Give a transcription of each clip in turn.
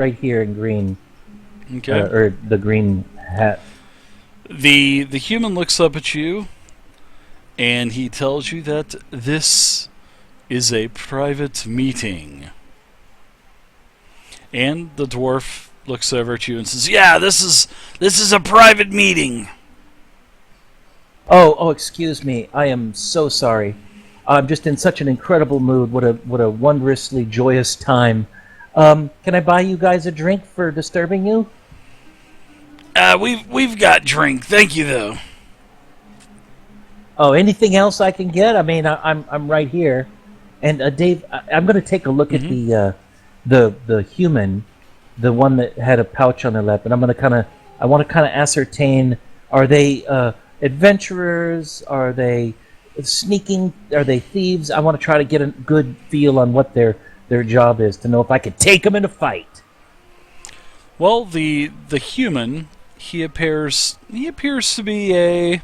right here in green, Okay. or the green hat. The human looks up at you and he tells you that this is a private meeting. And the dwarf looks over at you and says, "Yeah, this is a private meeting." Oh, excuse me. I am so sorry. I'm just in such an incredible mood. What a wondrously joyous time. Can I buy you guys a drink for disturbing you? We've got drink. Thank you though. Oh, anything else I can get? I mean, I'm right here. And Dave, I'm going to take a look at Mm-hmm. the human, the one that had a pouch on their lap, and I want to kind of ascertain: are they adventurers? Are they sneaking? Are they thieves? I want to try to get a good feel on what their job is to know if I could take them in a fight. Well, the human he appears to be a,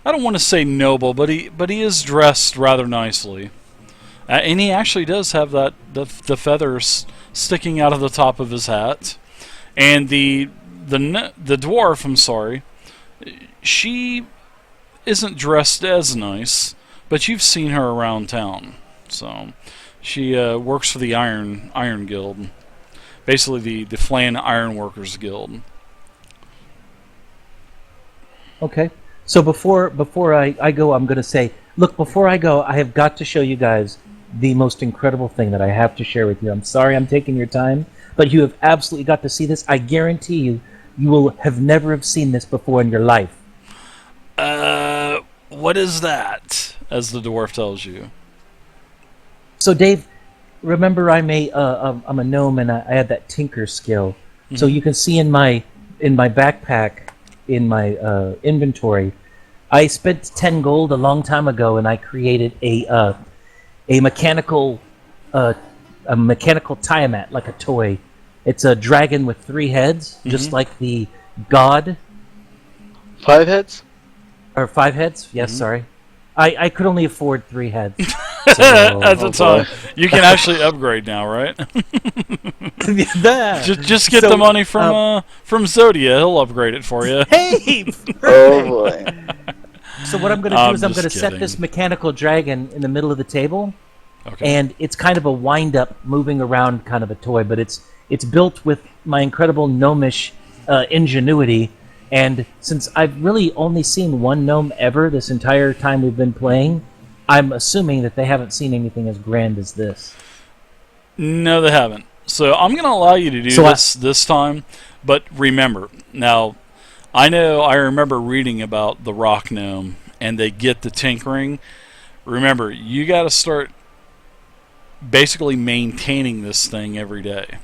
I don't want to say noble, but he is dressed rather nicely. And he actually does have the feathers sticking out of the top of his hat. And the dwarf, I'm sorry, she isn't dressed as nice, but you've seen her around town. So she works for the Iron Guild, basically the Flan Ironworkers Guild. Okay. So before I go, I'm going to say, look, before I go, I have got to show you guys the most incredible thing that I have to share with you. I'm sorry I'm taking your time, but you have absolutely got to see this. I guarantee you, you will have never have seen this before in your life. What is that? As the dwarf tells you. So Dave, remember I'm a gnome and I had that tinker skill. So Mm-hmm. you can see in my backpack, in my inventory, I spent 10 gold a long time ago and I created a mechanical uh, a mechanical Tiamat, like a toy. It's a dragon with 3 heads, just Mm-hmm. like the god. 5 heads? Or 5 heads? Yes, Mm-hmm. sorry. I could only afford 3 heads. At the Oh boy. time, you can actually upgrade now, right? That. just get So, the money from Zodia. He'll upgrade it for you. hey, Oh perfect. boy. So what I'm going to do I'm is I'm just going to set kidding. this mechanical dragon in the middle of the table, Okay. and it's kind of a wind-up, moving around kind of a toy, but it's built with my incredible gnomish ingenuity. And since I've really only seen one gnome ever this entire time we've been playing, I'm assuming that they haven't seen anything as grand as this. No, they haven't. So I'm going to allow you to do So this time, but remember now. I remember reading about the rock gnome, and they get the tinkering. Remember, you got to start basically maintaining this thing every day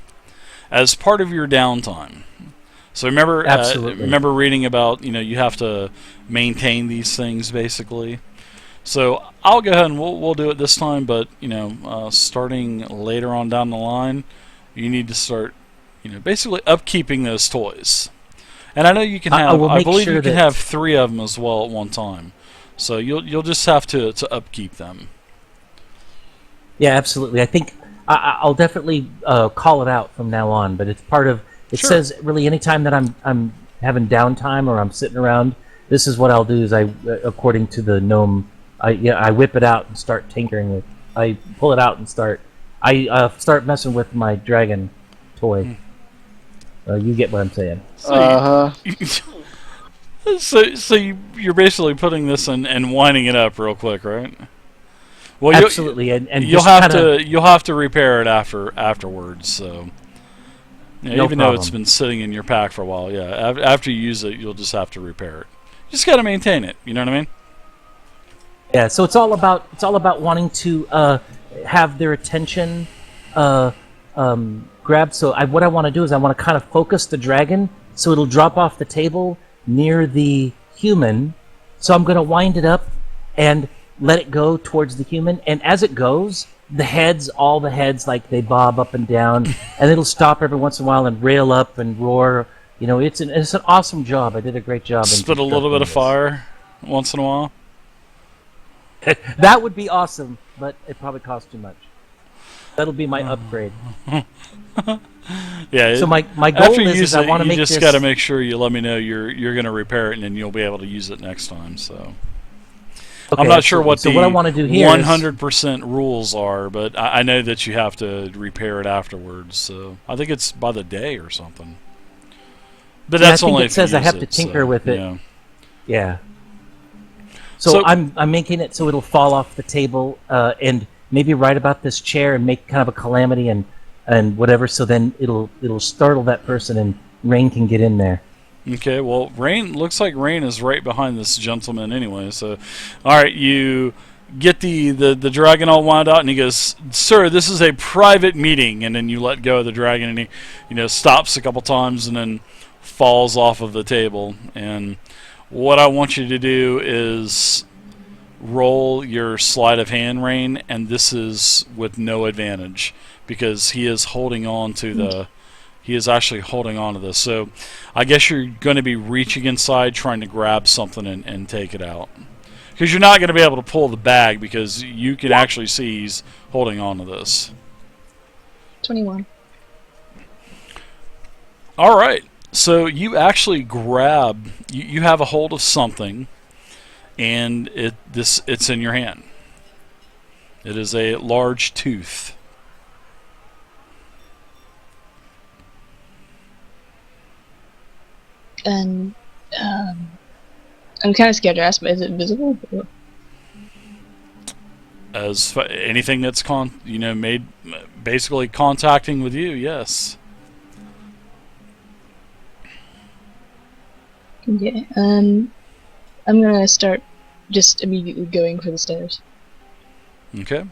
as part of your downtime. So Absolutely. remember reading about you have to maintain these things basically. So I'll go ahead and we'll do it this time, but starting later on down the line, you need to start basically upkeeping those toys. And I know you can I have, will I make believe sure you can that. have 3 of them as well at one time. So you'll just have to upkeep them. Yeah, absolutely. I think I'll definitely call it out from now on. But it's part of. It Sure. says really anytime that I'm having downtime or I'm sitting around, this is what I'll do. Is according to the gnome, I whip it out and start tinkering with. I pull it out and start messing with my dragon toy. You get what I'm saying. So Uh-huh. you're basically putting this in and winding it up real quick, right? Well, Absolutely, and you'll just have kinda, to you'll have to repair it afterwards. So no even though it's problem. been sitting in your pack for a while, yeah, after you use it, you'll just have to repair it. You just got to maintain it. You know what I mean? Yeah, so it's all about wanting to have their attention grabbed. So what I want to do is I want to kind of focus the dragon so it'll drop off the table near the human. So I'm going to wind it up and let it go towards the human. And as it goes, all the heads, like they bob up and down, and it'll stop every once in a while and rail up and roar. It's an awesome job. I did a great job. In Spit a little bit of constructing fire once in a while. this. That would be awesome, but it probably costs too much. That'll be my upgrade. Yeah. So my goal after you is use I it, want to you make just this. got to make sure you let me know you're going to repair it, and then you'll be able to use it next time. So Okay, I'm not sure absolutely. what So the what I want to do here is 100% rules are, but I know that you have to repair it afterwards. So I think it's by the day or something. But Yeah, I that's think only it if says you I use have to it, tinker so, with it. yeah. Yeah. So So I'm making it so it'll fall off the table and maybe right about this chair and make kind of a calamity and whatever. So then it'll startle that person and Rain can get in there. Okay, well, Rain looks like Rain is right behind this gentleman anyway. So, all right, you get the dragon all wound out, and he goes, "Sir, this is a private meeting." And then you let go of the dragon, and he stops a couple times, and then falls off of the table. And what I want you to do is roll your sleight of hand, Rain, and this is with no advantage because he is holding on to the. He is actually holding on to this. So I guess you're going to be reaching inside trying to grab something and take it out. Because you're not going to be able to pull the bag because you can actually see he's holding on to this. 21. All right. So you actually grab, you have a hold of something, and it's in your hand. It is a large tooth. And I'm kind of scared to ask, but is it visible? As anything that's made basically contacting with you, yes. Okay. I'm gonna start just immediately going for the stairs. Okay.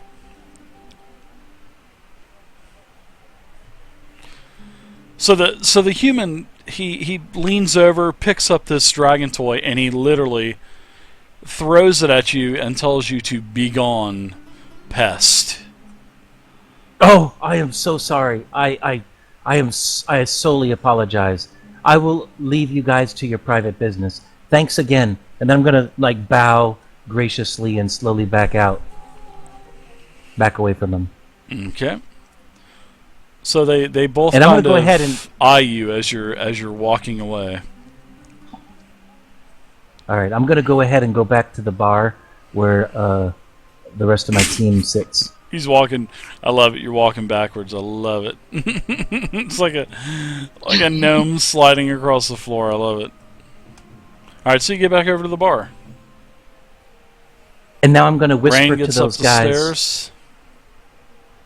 So the human he leans over, picks up this dragon toy, and he literally throws it at you and tells you to be gone, pest. Oh, I am so sorry. I solely apologize. I will leave you guys to your private business. Thanks again. And I'm gonna bow graciously and slowly back away from them. Okay. So they both And I'm kind gonna go of ahead and eye you as you're walking away. all right. I'm gonna go ahead and go back to the bar where the rest of my team sits. He's walking. I love it. You're walking backwards. I love it. It's like a gnome sliding across the floor. I love it. All right, so you get back over to the bar. And now I'm gonna Rain whisper to gets up those the guys. stairs.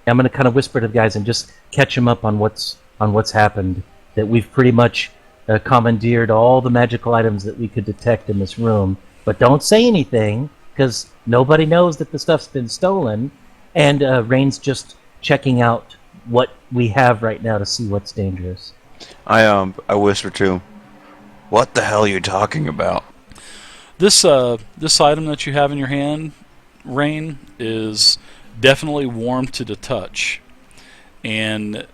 I'm gonna kind of whisper to the guys and just catch them up on what's happened. That we've pretty much commandeered all the magical items that we could detect in this room. But don't say anything, because nobody knows that the stuff's been stolen. And Rain's just checking out what we have right now to see what's dangerous. I whisper to him, "What the hell are you talking about?" This item that you have in your hand, Rain, is definitely warm to the touch, and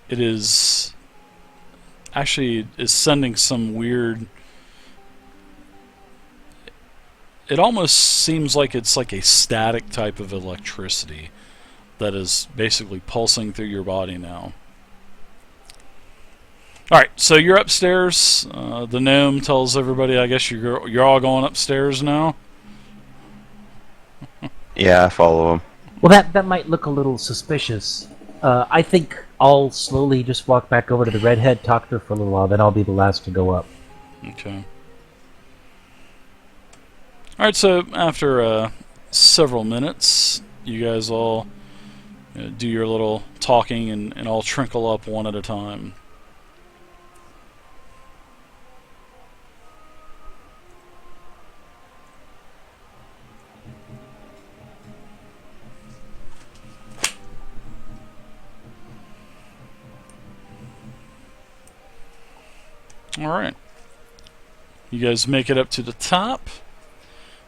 it is sending some weird. It almost seems like it's like a static type of electricity that is basically pulsing through your body now. All right, so you're upstairs. The gnome tells everybody, I guess you're all going upstairs now. Yeah, I follow him. Well, that might look a little suspicious. I think I'll slowly just walk back over to the redhead, talk to her for a little while, then I'll be the last to go up. Okay. All right, so after several minutes, you guys all do your little talking and all trickle up one at a time. All right. You guys make it up to the top.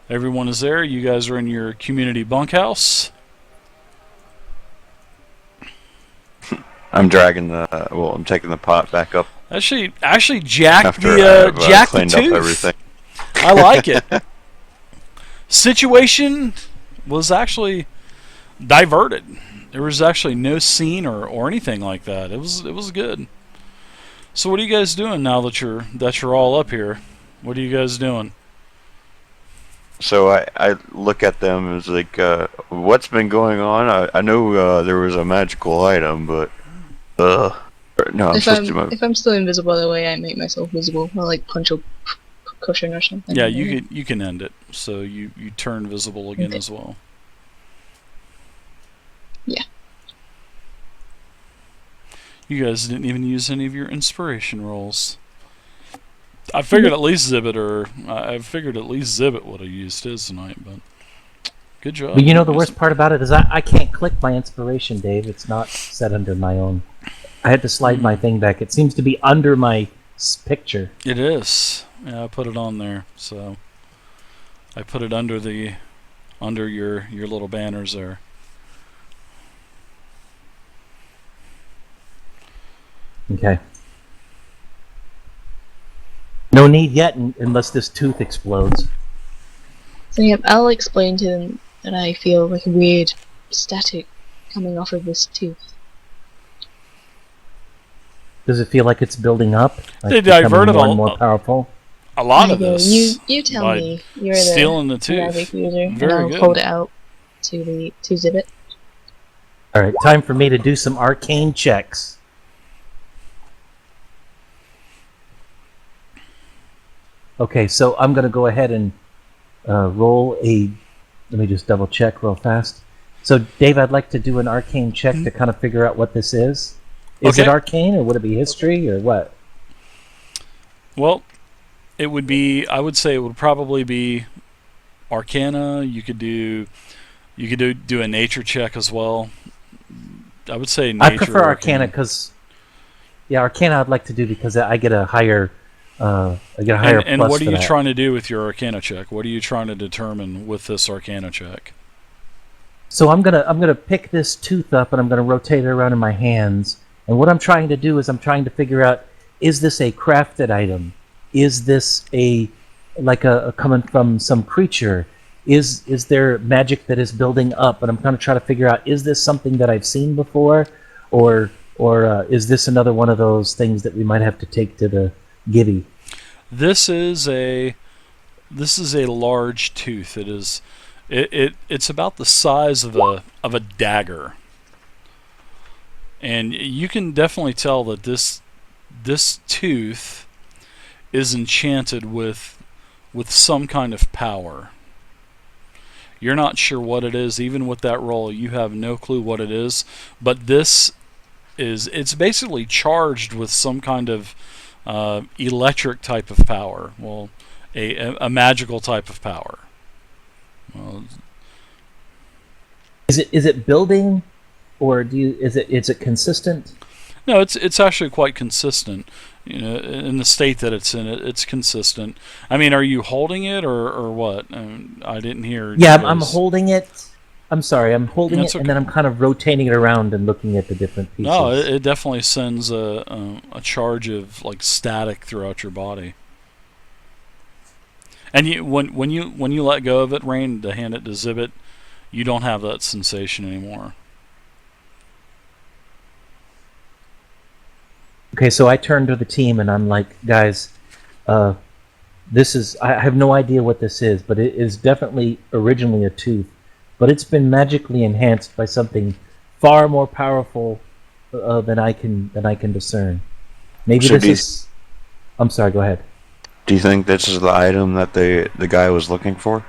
Everyone is there. You guys are in your community bunkhouse. I'm dragging I'm taking the pot back up Actually, Jack after Jack the cleaned up Tooth. everything. I like it. Situation was actually diverted. There was actually no scene or anything like that. It was good. So what are you guys doing now that you're all up here? What are you guys doing? So I look at them as like, what's been going on? I know there was a magical item, but no, I'm supposed to. If I'm still invisible the way I make myself visible, I'll like punch a cushion or something. Yeah, you can end it. So you turn visible again as well. Yeah. You guys didn't even use any of your inspiration rolls. I figured at least Zibbit would have used his tonight, but good job. But you know the worst part about it is I can't click my inspiration, Dave. It's not set under my own. I had to slide my thing back. It seems to be under my picture. It is. Yeah, I put it on there. So I put it under your little banners there. Okay. No need yet unless this tooth explodes. So yeah, I'll explain to them that I feel like a weird static coming off of this tooth. Does it feel like it's building up? Like They becoming diverted more and more powerful. A lot I of go, this. You tell by me. You're stealing the the magic tooth. user, Very and I'll good. hold it out to Zibbit. All right, time for me to do some arcane checks. Okay, so I'm going to go ahead and roll a... Let me just double check real fast. So, Dave, I'd like to do an arcane check to kind of figure out what this is. Is it Okay. arcane, or would it be history, or what? Well, it would be. I would say it would probably be Arcana. You could do a nature check as well. I would say nature. I prefer Arcana because, yeah, Arcana I'd like to do because I get a higher, And plus what are for you that. trying to do with your Arcana check? What are you trying to determine with this Arcana check? So I'm gonna pick this tooth up and I'm gonna rotate it around in my hands. And what I'm trying to do is I'm trying to figure out: is this a crafted item? Is this a coming from some creature? Is there magic that is building up? And I'm kind of trying to figure out: is this something that I've seen before, or is this another one of those things that we might have to take to the Gibby? This is a large tooth. It's about the size of a dagger, and you can definitely tell that this tooth is enchanted with some kind of power. You're not sure what it is, even with that roll. You have no clue what it is, but it's basically charged with some kind of electric type of power. Well, a magical type of power. Well, Is it building, or is it consistent? no, it's actually quite consistent. You know, in the state that it's in, it's consistent. I mean, are you holding it or what? I didn't hear. Yeah, you I'm guys- holding it. I'm sorry, I'm holding That's it, okay. and then I'm kind of rotating it around and looking at the different pieces. No, it definitely sends a charge of like static throughout your body. And when you let go of it, Rain, to hand it to Zibbit, you don't have that sensation anymore. Okay, so I turn to the team and I'm like, guys, this is... I have no idea what this is, but it is definitely originally a tooth. But it's been magically enhanced by something far more powerful than I can discern. Maybe So this is... I'm sorry, go ahead. Do you think this is the item that the guy was looking for?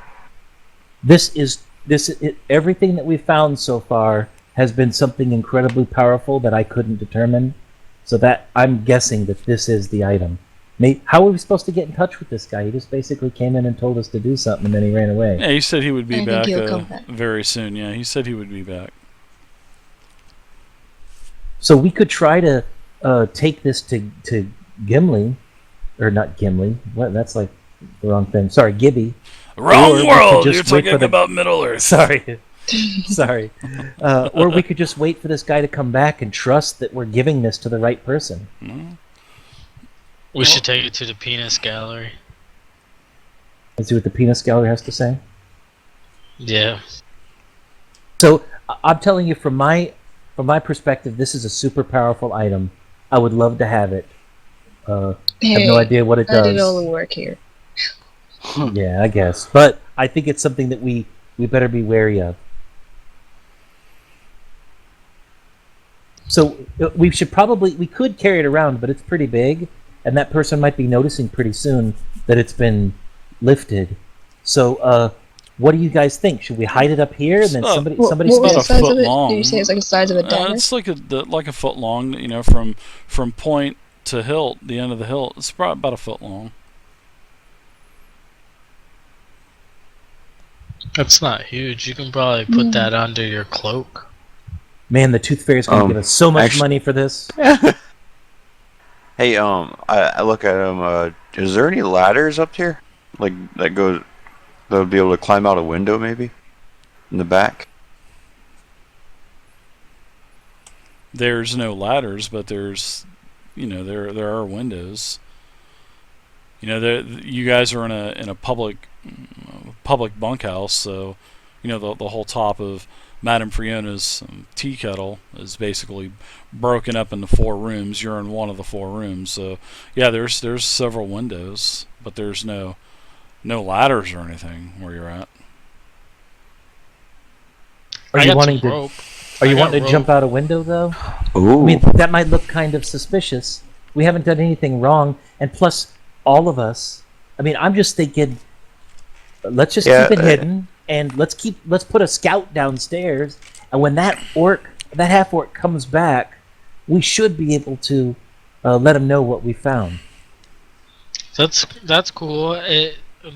Everything that we've found so far has been something incredibly powerful that I couldn't determine. So that I'm guessing that this is the item. How were we supposed to get in touch with this guy? He just basically came in and told us to do something, and then he ran away. Yeah, he said he would be I think back, he'll come back. very soon. Yeah, he said he would be back. So we could try to take this to Gimli, or not Gimli. What? That's like the wrong thing. Sorry, Gibby. Or Wrong we could world. just You're wait for talking the- about Middle Earth. Sorry. Sorry. Or we could just wait for this guy to come back and trust that we're giving this to the right person. We should take it to the penis gallery. Let's see what the penis gallery has to say. Yeah. So I'm telling you from my perspective, this is a super powerful item. I would love to have it. I have no idea what it I did all the does. work here. Yeah, I guess, but I think it's something that we better be wary of. So we could carry it around, but it's pretty big, and that person might be noticing pretty soon that it's been lifted. So, what do you guys think? Should we hide it up here and then somebody What somebody was about the a steals? size foot of it? long. Did you say it's like the size of a dagger? It's like a foot long. From point to hilt, the end of the hilt. It's probably about a foot long. That's not huge. You can probably put that under your cloak. Man, the Tooth Fairy's going to give us so much money for this. Hey, I look at him. Is there any ladders up here? Like that would be able to climb out a window, maybe, in the back. There's no ladders, but there's, there are windows. You guys are in a public bunkhouse, so the whole top of Madame Friona's tea kettle is basically broken up into 4 rooms. You're in one of the 4 rooms, so yeah, there's several windows, but there's no ladders or anything where you're at. Are you wanting to jump out a window though? Ooh. I mean, that might look kind of suspicious. We haven't done anything wrong, and plus, all of us. I mean, I'm just thinking. Let's just keep it hidden, and let's put a scout downstairs. And when that half-orc comes back, we should be able to let him know what we found. That's cool.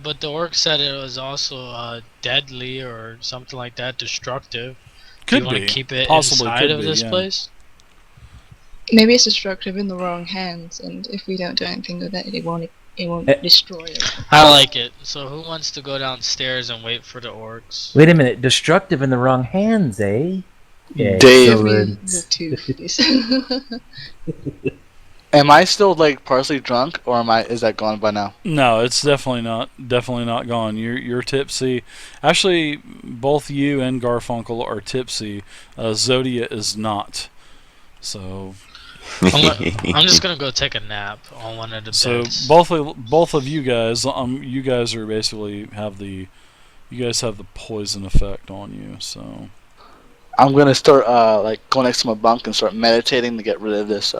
But the orc said it was also deadly or something like that, destructive. Do you want to keep it inside of this place? Maybe it's destructive in the wrong hands, and if we don't do anything with it, it won't destroy it. I like it. So who wants to go downstairs and wait for the orcs? Wait a minute, destructive in the wrong hands, eh? Dave. The tooth, please. Am I still like partially drunk, or is that gone by now? No, it's definitely not gone. You're tipsy. Actually, both you and Garfunkel are tipsy. Zodia is not. So I'm just gonna go take a nap on one of the beds. So both of you guys, you guys are basically have the poison effect on you. So I'm gonna start go next to my bunk and start meditating to get rid of this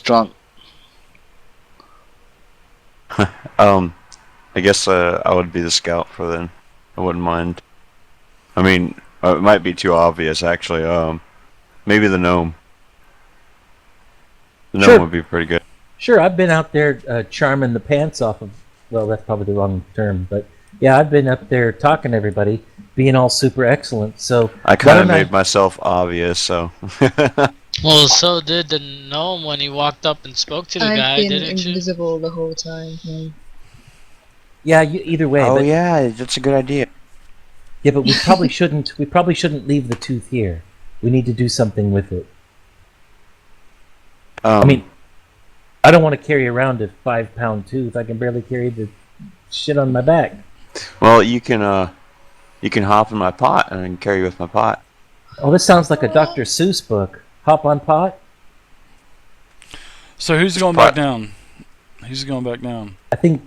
drunk. I guess I would be the scout for then. I wouldn't mind. I mean, it might be too obvious actually. Maybe the gnome. The gnome would be pretty good. Sure, I've been out there charming the pants off of. Well, that's probably the wrong term, but yeah, I've been up there talking to everybody, being all super excellent. So I kind of made myself obvious, so. Well, so did the gnome when he walked up and spoke to the guy, didn't you? I've been invisible the whole time. Yeah, either way. Oh but, yeah, that's a good idea. Yeah, but we probably shouldn't. We probably shouldn't leave the tooth here. We need to do something with it. I mean, I don't want to carry around a 5-pound tooth. I can barely carry the shit on my back. Well, you can hop in my pot and I can carry you with my pot. Oh, this sounds like a Dr. Seuss book. Hop on pot? So who's going back down? Who's going back down? I think...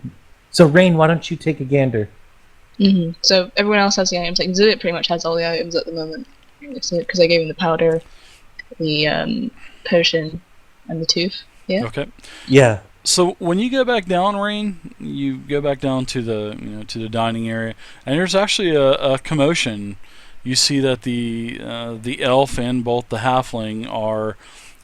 So, Rain, why don't you take a gander? So, everyone else has the items. Like, Zudit pretty much has all the items at the moment. Because I gave him the powder, the potion, and the tooth. Yeah? Okay. Yeah. So when you go back down, Rain, you go back down to the dining area, and there's actually a commotion. You see that the elf and both the halfling are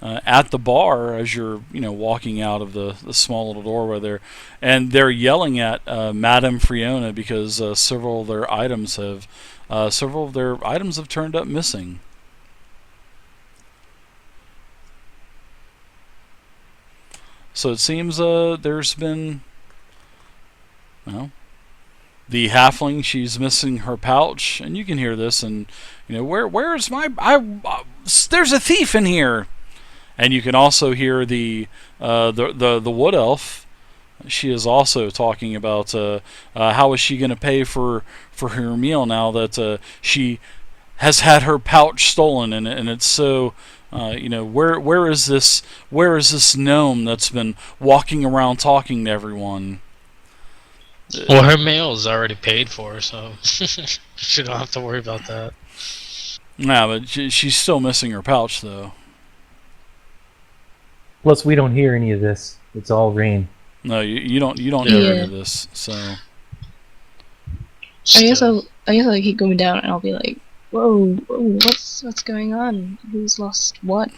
at the bar as you're walking out of the small little doorway there, and they're yelling at Madame Friona because several of their items have turned up missing. So it seems there's been, the halfling, she's missing her pouch, and you can hear this, and where's my there's a thief in here, and you can also hear the wood elf she is also talking about how is she going to pay for her meal now that she has had her pouch stolen, and it's so where is this gnome that's been walking around talking to everyone? Well, her meal is already paid for, so she don't have to worry about that. Yeah, but she's still missing her pouch though. Plus, we don't hear any of this. It's all rain. No, you don't hear any of this. So I guess I'll keep going down, and I'll be like, whoa, what's going on? Who's lost what?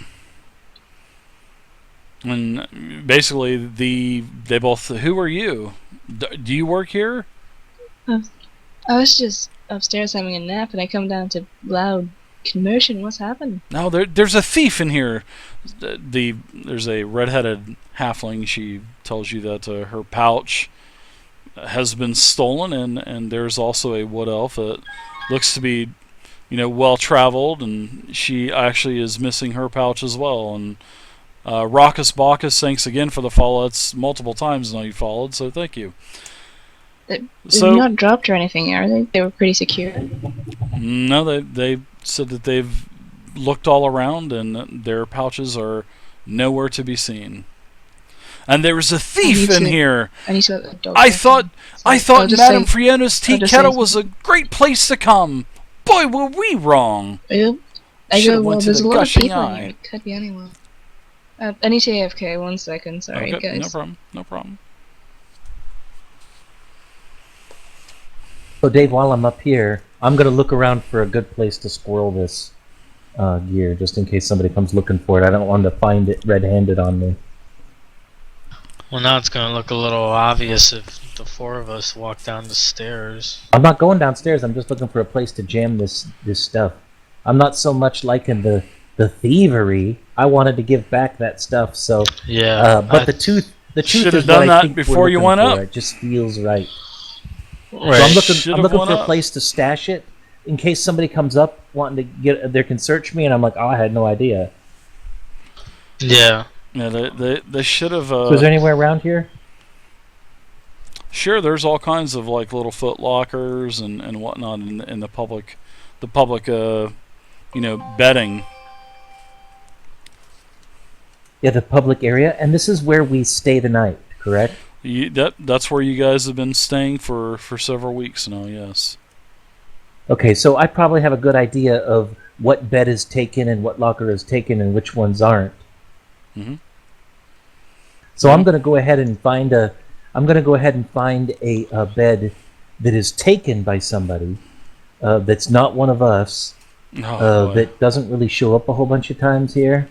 And basically, they both. Who are you? Do you work here? I was just upstairs having a nap, and I come down to loud commotion. What's happened? No, there's a thief in here. There's a redheaded halfling. She tells you that her pouch has been stolen, and there's also a wood elf that looks to be, well traveled, and she actually is missing her pouch as well. And Raucous Bacchus, thanks again for the follow. That's multiple times now you followed, so thank you. They're not dropped or anything, are they? They were pretty secure. No, they said that they've looked all around and their pouches are nowhere to be seen. And there was a thief in here. I need to dog I thought Madame Friena's tea kettle was a great place to come. Boy, were we wrong. Well, there's a lot of people in here. It could be anyone. I need to AFK. 1 second. Sorry, okay, guys. No problem. So, Dave, while I'm up here, I'm going to look around for a good place to squirrel this gear, just in case somebody comes looking for it. I don't want to find it red-handed on me. Well, now it's going to look a little obvious if the 4 of us walk down the stairs. I'm not going downstairs. I'm just looking for a place to jam this stuff. I'm not so much liking the thievery. I wanted to give back that stuff, so... Yeah. But the tooth should is have done what I that think before we're you looking went for. up. It just feels right. Right. So I'm looking for a place to stash it in case somebody comes up wanting to get. They can search me, and I'm like, oh, I had no idea. Yeah. Yeah, they should have. So is there anywhere around here? Sure, there's all kinds of like little foot lockers and whatnot in the public, bedding. Yeah, the public area, and this is where we stay the night, correct? That's where you guys have been staying for several weeks now. Yes. Okay, so I probably have a good idea of what bed is taken and what locker is taken and which ones aren't. Mm-hmm. So I'm going to go ahead and find a bed that is taken by somebody that's not one of us, that doesn't really show up a whole bunch of times here,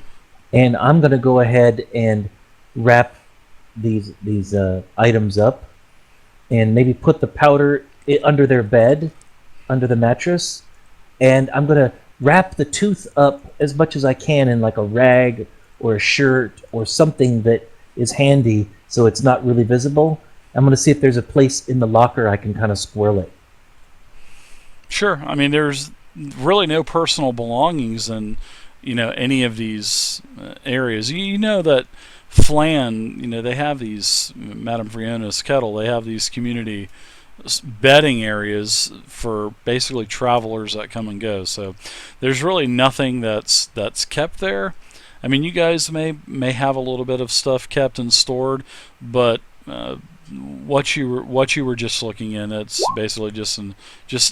and I'm going to go ahead and wrap these items up and maybe put the powder under their bed, under the mattress, and I'm going to wrap the tooth up as much as I can in like a rag or a shirt or something that is handy so it's not really visible. I'm going to see if there's a place in the locker I can kind of squirrel it. Sure. I mean, there's really no personal belongings in any of these areas. You know that Flan, they have these, Madame Friena's kettle, they have these community bedding areas for basically travelers that come and go. So there's really nothing that's kept there. I mean, you guys may have a little bit of stuff kept and stored, but what you were just looking in, it's basically just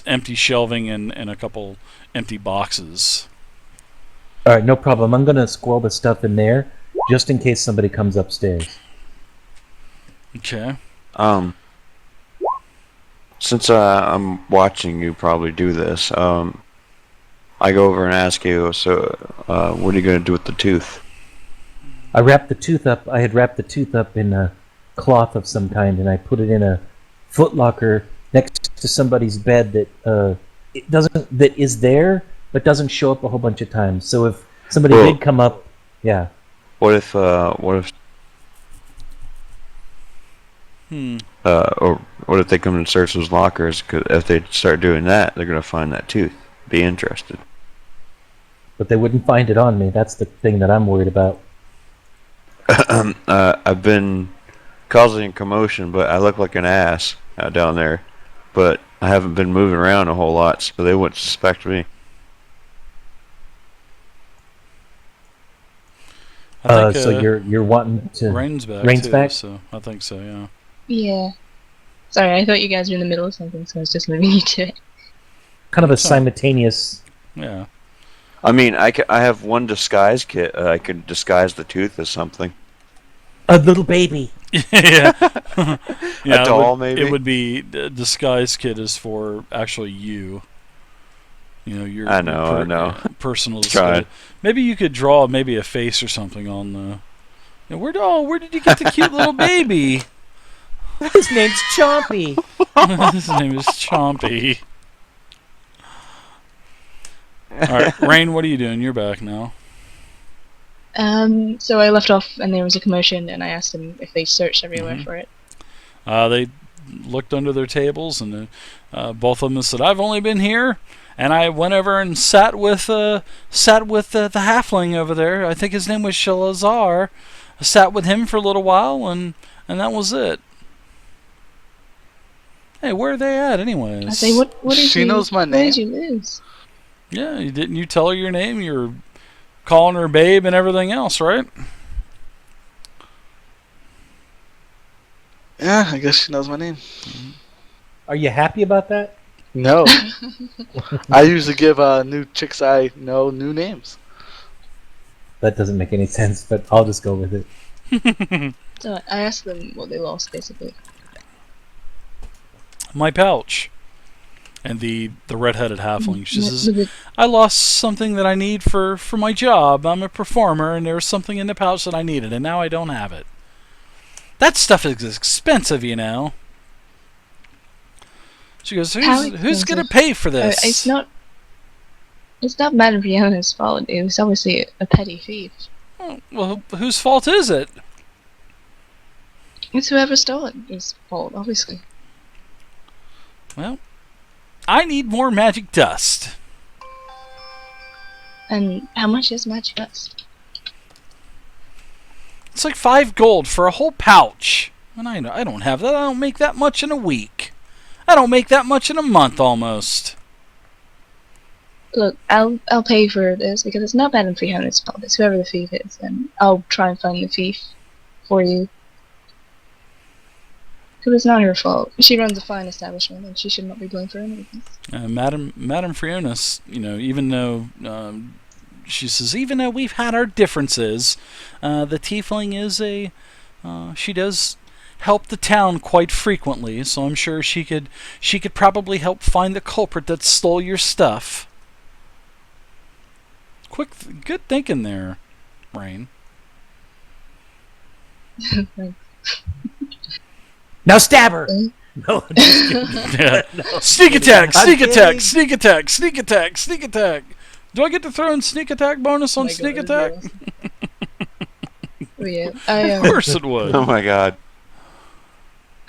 empty shelving and a couple empty boxes. All right, no problem. I'm going to squirrel the stuff in there just in case somebody comes upstairs. Okay. Since I'm watching you probably do this, I go over and ask you, so what are you going to do with the tooth? I wrapped the tooth up. I had wrapped the tooth up in a cloth of some kind, and I put it in a footlocker next to somebody's bed that is there but doesn't show up a whole bunch of times. So if somebody did come up, yeah. What if or what if they come and search those lockers? Cause if they start doing that, they're gonna find that tooth. Be interested. But they wouldn't find it on me. That's the thing that I'm worried about. I've been causing commotion, but I look like an ass out down there. But I haven't been moving around a whole lot, so they wouldn't suspect me. I think, So you're wanting to Rain's back. Rain's too, back? So I think so. Yeah. Yeah. Sorry, I thought you guys were in the middle of something, so I was just moving you to it. kind of a So- simultaneous. Yeah. I mean, I have one disguise kit. I could disguise the tooth as something. A little baby. Yeah. Yeah, A doll, it would, maybe? It would be disguise kit is for actually you. You know, your I know, I know. personal Try. disguise. Maybe you could draw maybe a face or something on the. You know, where did you get the cute little baby? His name's Chompy. His name is Chompy. All right, Rain, what are you doing? You're back now. So I left off and there was a commotion and I asked them if they searched everywhere for it. They looked under their tables and both of them said, "I've only been here." And I went over and sat with the halfling over there. I think his name was Shalazar. I sat with him for a little while, and that was it. Hey, where are they at, anyways? I say, what did She you, knows my Where name. did you lose? Yeah, didn't you tell her your name? You're calling her babe and everything else, right? Yeah, I guess she knows my name. Are you happy about that? No. I usually give new chicks I know new names. That doesn't make any sense, but I'll just go with it. So I asked them what they lost, basically. My pouch. And the red-headed halfling. She says, With I lost something that I need for my job. I'm a performer, and there was something in the pouch that I needed, and now I don't have it. That stuff is expensive, you know. She goes, How who's going to expensive? pay for this? It's not Madame Fiona's fault. It was obviously a petty thief. Oh, well, whose fault is it? It's whoever stole it. It's fault, obviously. Well, I need more magic dust. And how much is magic dust? It's like 5 gold for a whole pouch. And I don't have that. I don't make that much in a week. I don't make that much in a month, almost. Look, I'll pay for this because it's not Madame Fiona's fault. It's whoever the thief is, and I'll try and find the thief for you. Because it's not her fault. She runs a fine establishment, and she should not be blamed for anything. Madame Frionis, you know, even though she says, even though we've had our differences, the tiefling is she does help the town quite frequently, so I'm sure she could probably help find the culprit that stole your stuff. Good thinking there, Rain. Now stab her! No, just kidding. Yeah. Sneak attack! Sneak attack! Sneak attack! Sneak attack! Sneak attack! Do I get to throw in sneak attack bonus on My sneak God, attack? yes. Oh yeah, Of course it would. Oh my god.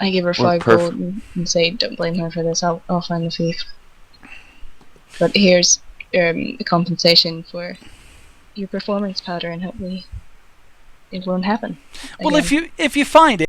I give her We're 5 gold and say, don't blame her for this. I'll find the thief. But here's the compensation for your performance powder, and hopefully it won't happen. Well, again. if you find it.